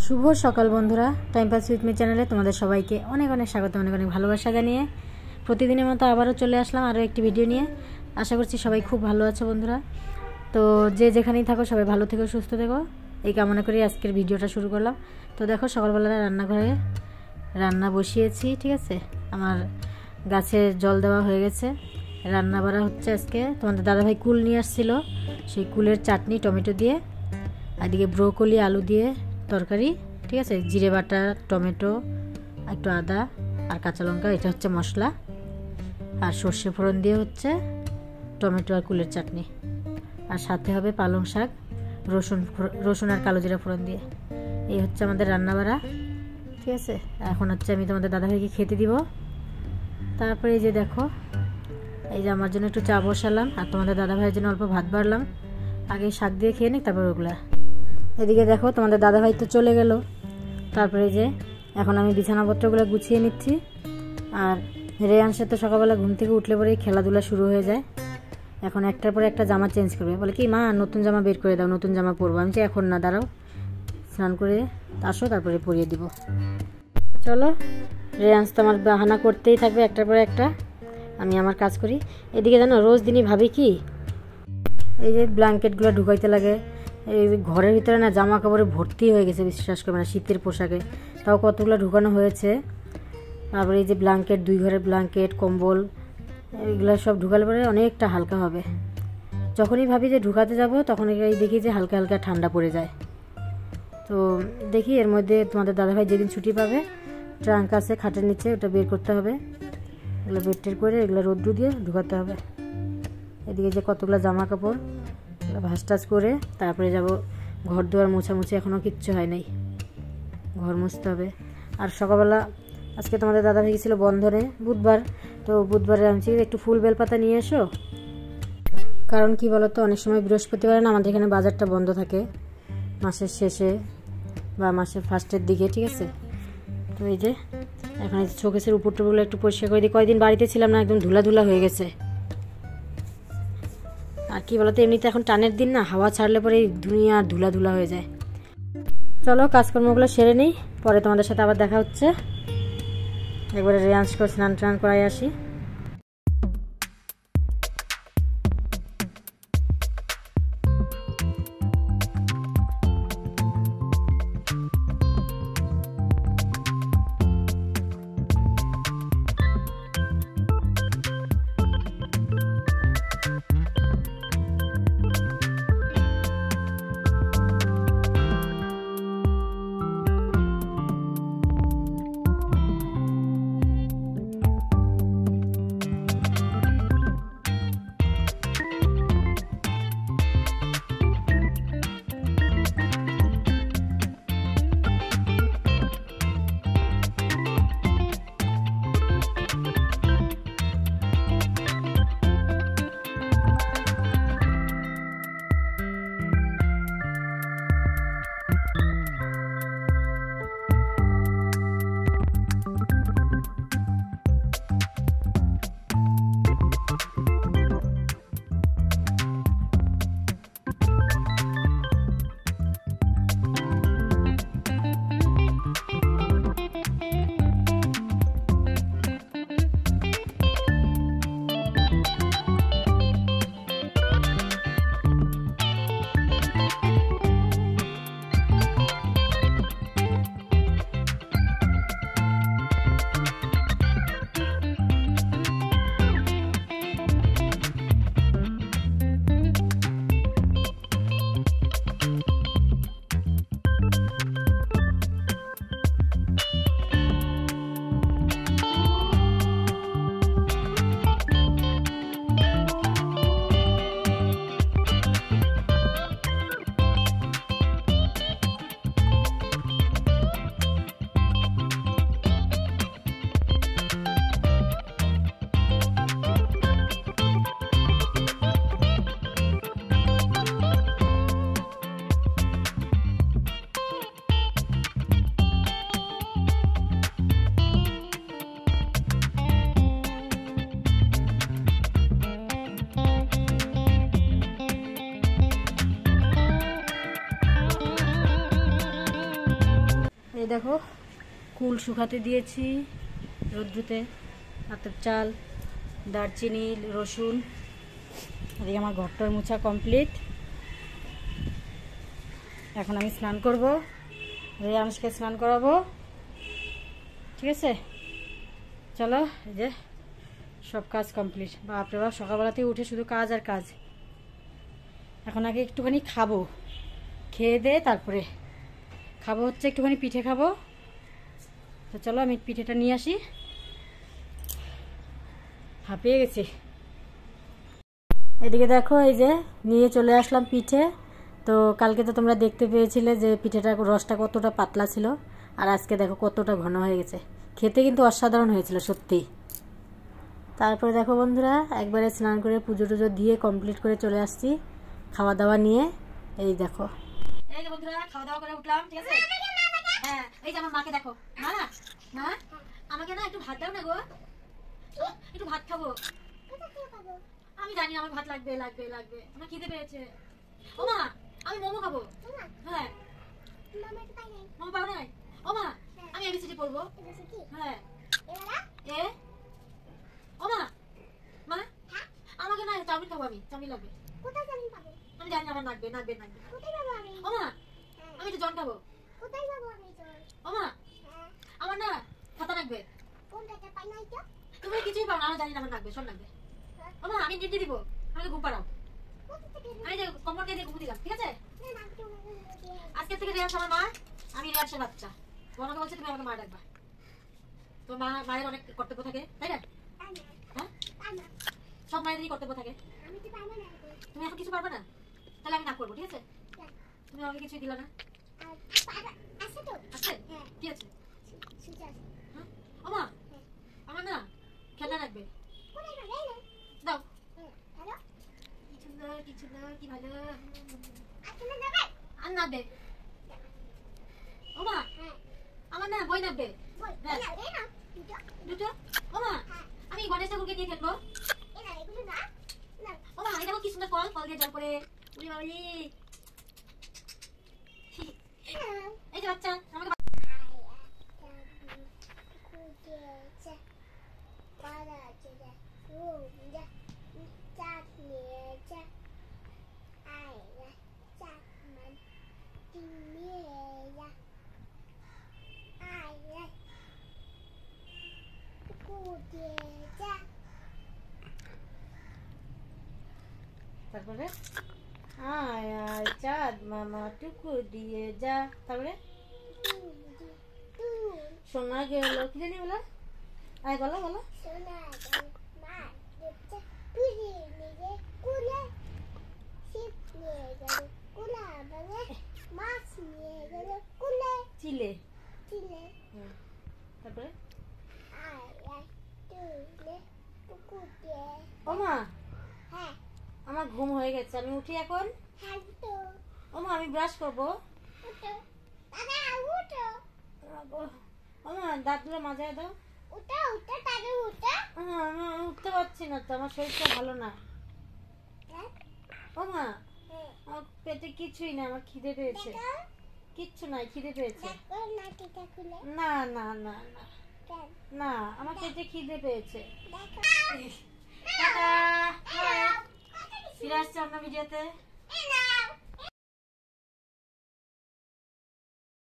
শুভ সকাল বন্ধুরা, time pass with me চ্যানেলে তোমাদের সবাইকে অনেক অনেক স্বাগত, অনেক অনেক ভালোবাসা জানিয়ে প্রতিদিনের মতো আবারও চলে আসলাম আরও একটি ভিডিও নিয়ে। আশা করছি সবাই খুব ভালো আছো বন্ধুরা। তো যে যেখানেই থাকো সবাই ভালো থেকো, সুস্থ থেকো, এই কামনা করি আজকের ভিডিওটা শুরু করলাম। তো দেখো সকালবেলা রান্নাঘরে রান্না বসিয়েছি, ঠিক আছে। আমার গাছে জল দেওয়া হয়ে গেছে, রান্না বাড়া হচ্ছে। আজকে তোমাদের দাদাভাই কুল নিয়ে আসছিলো, সেই কুলের চাটনি টমেটো দিয়ে, এদিকে ব্রোকলি আলু দিয়ে তরকারি, ঠিক আছে। জিরে বাটা, টমেটো, একটু আদা আর কাঁচা লঙ্কা, এটা হচ্ছে মশলা। আর সর্ষে ফোড়ন দিয়ে হচ্ছে টমেটো আর কুলের চাটনি। আর সাথে হবে পালং শাক, রসুন আর কালো জিরা ফোড়ন দিয়ে। এই হচ্ছে আমাদের রান্নাবাড়া, ঠিক আছে। এখন হচ্ছে আমি তোমাদের দাদাভাইকে খেতে দিব। তারপরে এই যে দেখো, এই যে আমার জন্য একটু চা বসালাম আর তোমাদের দাদাভাইয়ের জন্য অল্প ভাত বাড়লাম। আগে শাক দিয়ে খেয়ে নিই, তারপর ওগুলা। এদিকে দেখো তোমাদের দাদাভাই তো চলে গেল। তারপরে যে এখন আমি বিছানাপত্রগুলো গুছিয়ে নিচ্ছি। আর রেয়ানসে তো সকালবেলা ঘুম থেকে উঠলে পরেই খেলাধুলা শুরু হয়ে যায়। এখন একটার পরে একটা জামা চেঞ্জ করবে, বলে কি মা নতুন জামা বের করে দাও, নতুন জামা পরবো। আমি চাই এখন না, দাঁড়াও, স্নান করে আসো তারপরে পরিয়ে দিব। চলো, রেয়ান্স তো আমার বাহানা করতেই থাকবে একটার পরে একটা, আমি আমার কাজ করি। এদিকে জানো রোজ দিনই ভাবি কি, এই যে ব্ল্যাঙ্কেটগুলো ঢুকাইতে লাগে, এই ঘরের ভিতরে না জামা কাপড়ে ভর্তি হয়ে গেছে, বিশ্বাস করবে না, শীতের পোশাকে। তাও কতগুলো ঢুকানো হয়েছে। তারপরে এই যে ব্ল্যাঙ্কেট, 2 ঘরের ব্ল্যাঙ্কেট, কম্বল, এগুলো সব ঢুকালে পরে অনেকটা হালকা হবে। যখনই ভাবি যে ঢুকাতে যাব, তখন এই দেখি যে হালকা হালকা ঠান্ডা পড়ে যায়। তো দেখি এর মধ্যে তোমাদের দাদাভাই যেদিন ছুটি পাবে, ট্রাঙ্ক আছে খাটের নিচে, ওটা বের করতে হবে। এগুলো বের টের করে এগুলো রোদ্দু দিয়ে ঢুকাতে হবে। এদিকে যে কতগুলো জামা কাপড়, ভাঁজ টাজ করে তারপরে যাব ঘর দুয়ার মোছামুছি, এখনও কিচ্ছু হয় নাই, ঘর মুছতে হবে। আর সকালবেলা আজকে তোমাদের দাদা ভাই গেছিলো বন্ধনে, বুধবার। তো বুধবারে আমি একটু ফুল বেলপাতা নিয়ে এসো, কারণ কি বলতো, অনেক সময় বৃহস্পতিবার না আমাদের এখানে বাজারটা বন্ধ থাকে, মাসের শেষে বা মাসের ফার্স্টের দিকে, ঠিক আছে। তো এই যে এখন এই শোকেসের উপর টুপুরগুলো একটু পরিষ্কার করে দিই। কয়েকদিন বাড়িতে ছিলাম না, একদম ধুলা ধুলা হয়ে গেছে। আর কি বলতো, এমনিতে এখন টানের দিন না, হাওয়া ছাড়লে পরে দুনিয়া ধুলা ধুলা হয়ে যায়। চলো কাজকর্মগুলো সেরে নিই, পরে তোমাদের সাথে আবার দেখা হচ্ছে। একবারে রেয়ান্স করে স্নান টান করাই আসি। এই দেখো কুল শুকাতে দিয়েছি রোদ্রুতে, আতপ চাল, দারচিনি, রসুন। এদিকে আমার ঘরটার মোছা কমপ্লিট। এখন আমি স্নান করব, রেয়াংশকে স্নান করাবো, ঠিক আছে? চলো, এই যে সব কাজ কমপ্লিট। বাপরে বাপ, সকালবেলা থেকে উঠে শুধু কাজ আর কাজ। এখন আগে একটুখানি খাবো, খেয়ে দে তারপরে খাবো হচ্ছে একটুখানি পিঠে খাবো। তো চলো আমি পিঠেটা নিয়ে আসি, হাঁপিয়ে গেছি। এদিকে দেখো এই যে নিয়ে চলে আসলাম পিঠে। তো কালকে তো তোমরা দেখতে পেয়েছিলে যে পিঠেটা রসটা কতটা পাতলা ছিল, আর আজকে দেখো কতটা ঘন হয়ে গেছে। খেতে কিন্তু অসাধারণ হয়েছিল সত্যি। তারপরে দেখো বন্ধুরা, একবারে স্নান করে পুজো টুজো দিয়ে কমপ্লিট করে চলে আসছি খাওয়া দাওয়া নিয়ে। এই দেখো, এই যে বন্ধুরা খাওয়া দাওয়া করে উঠলাম, ঠিক আছে? হ্যাঁ, এই যে আমার মাকে দেখো। মা, মা আমাকে না একটু ভাত দাও না গো, একটু ভাত খাবো। আমি জানি আমার ভাত লাগবে লাগবে লাগবে, আমার খিদে পেয়েছে। ও মা, আমি মোমো খাবো। হ্যাঁ, মোমো পাবো না। ও মা, আমি এবিসিডি পড়বো। হ্যাঁ, এ ও মা, মা আমাকে না চাউমিন খাবো, আমি চাউমিন লাগবে। আমি জানি আমার লাগবে লাগবে লাগবে। ও মা, আমি একটু জন খাবো। ও মা, আমার না খাতা লাগবে। তুমি কিছুই পাও না, আমি জানি আমার লাগবে, সব লাগবে। ও মা, আমি নিতে দিব, আমাকে ঘুম পাড়াও। আমি যে কম্বলকে দিয়ে ঘুম দিলাম, ঠিক আছে? আজকে থেকে রেয়াজ আমার মা, আমি রেয়াজের বাচ্চা। তোমাকে বলছে তুমি আমাকে মা ডাকবা। তো মায়ের অনেক কর্তব্য থাকে, তাই না? হ্যাঁ, সব মায়েরই কর্তব্য থাকে। তুমি এখন কিছু পারবে না, তাহলে আমি না করবো, ঠিক আছে? তুমি আমাকে কিছুই দিলা না। আছে কি আছে? ও মা, আমার না খেলনা লাগবে, দাও। কি সুন্দর কি সুন্দর কি ভালো। আর নাবে। ও মা, আমার না বই নাবে দুটো। ও মা, আমি গণেশ ঠাকুরকে দিয়ে খেলবো। ও মা, এটা কি সুন্দর কল, কল দিয়ে জল করে। উড়ি বাবলি, এই যে বাচ্চা আমাকে তারপরে আয় আয় চাঁদ মামা টুকু দিয়ে যা। তারপরে সোনা গেল, কি জানি বলো? আয় বলো বলো। চিলে। তারপরে ও মা, আমার ঘুম হয়ে গেছে, আমি উঠি এখন। ও মা, আমি ব্রাশ করবো। ও মা, দাঁতগুলো মাজায় দাও। আমি উঠতে পারছি না তো, আমার শরীরটা ভালো না। ও মা, আমার পেটে কিছুই না, আমার খিদে পেয়েছে। কিচ্ছু নাই, খিদে পেয়েছে। না না না না না, আমার পেটে খিদে পেয়েছে। ফিরে আসছে অন্য ভিডিওতে।